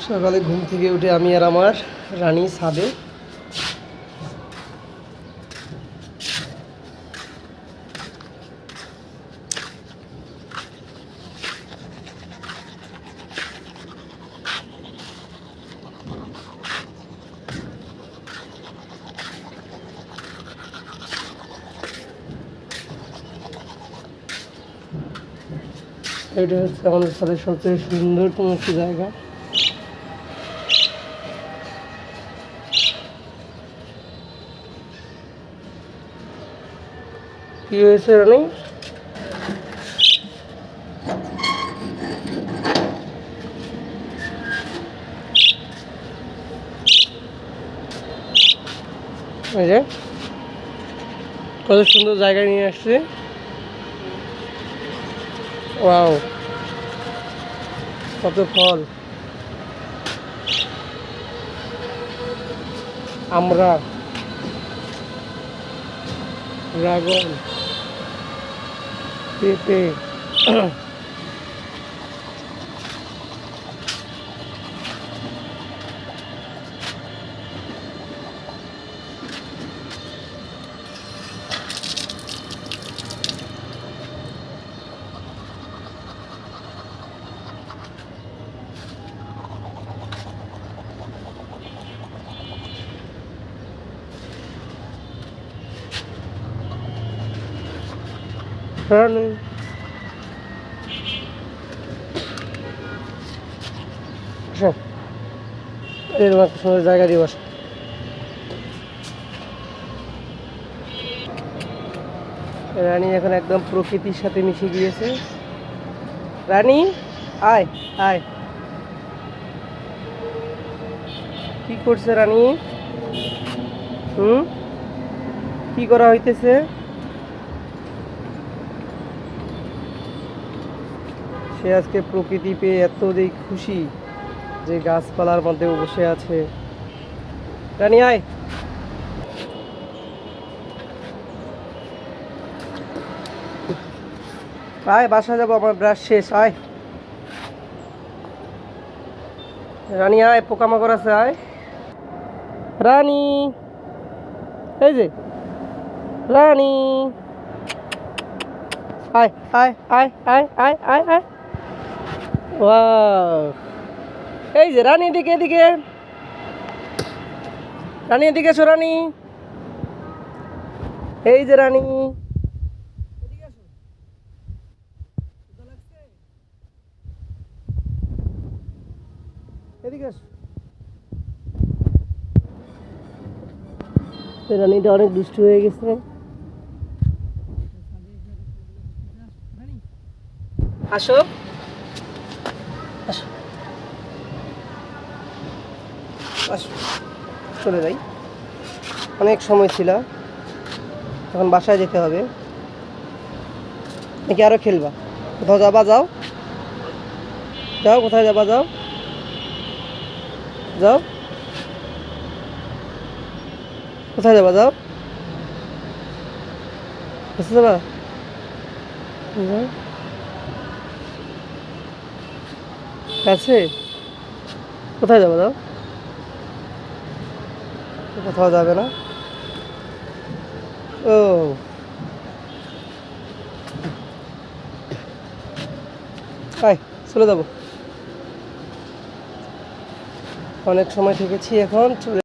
সকালে ঘুম থেকে উঠে আমি আর আমার রানী ছাদে। এটা হচ্ছে আমাদের ছাদের সবচেয়ে সুন্দরতম একটি জায়গা। কি হয়েছে রানী? এই যে কত সুন্দর জায়গায় নিয়ে আসছে। ওয়াও, কত ফল! আমরা ড্রাগন, পেঁপে, রানী। এরকম একটা সুন্দর জায়গা দিয়ে বসে। রানী এখন একদম প্রকৃতির সাথে মিশে গিয়েছে। রানী আয় আয়। কি করছে রানী? কি করা হইতেছে? সে আজকে প্রকৃতি পেয়ে এতই খুশি যে গাছপালার মধ্যে বসে আছে। রানী আয়। আয়, বাসা যাবো, আমার ব্রাশ শেষ। আয় রানী আয়, পোকামাকড় আছে। আয় রানী, এই যে রানী, আয় আয় আয় আয় আয় আয় আয়। ওয়াও, এই যে রানী, এদিকে এদিকে। রানী এদিকে এসো। রানী, এই যে রানী, এদিকে আসো। এদিকে আসো। রানীটা অনেক দুষ্টু হয়ে গেছে। আসো আসো আসো, চলে যাই। অনেক সময় ছিল, এখন বাসায় যেতে হবে। নাকি আরো খেলবা? কোথাও যাবা? যাও যাও, কোথায় যাবা? যাও যাও, কোথায় যাবা? যাও, কোথায় যাবা? কাছে, কোথায় যাবা? যাও, কোথাও যাবে না। ও, আয়, চলে যাবো। অনেক সময় থেকেছি, এখন চলে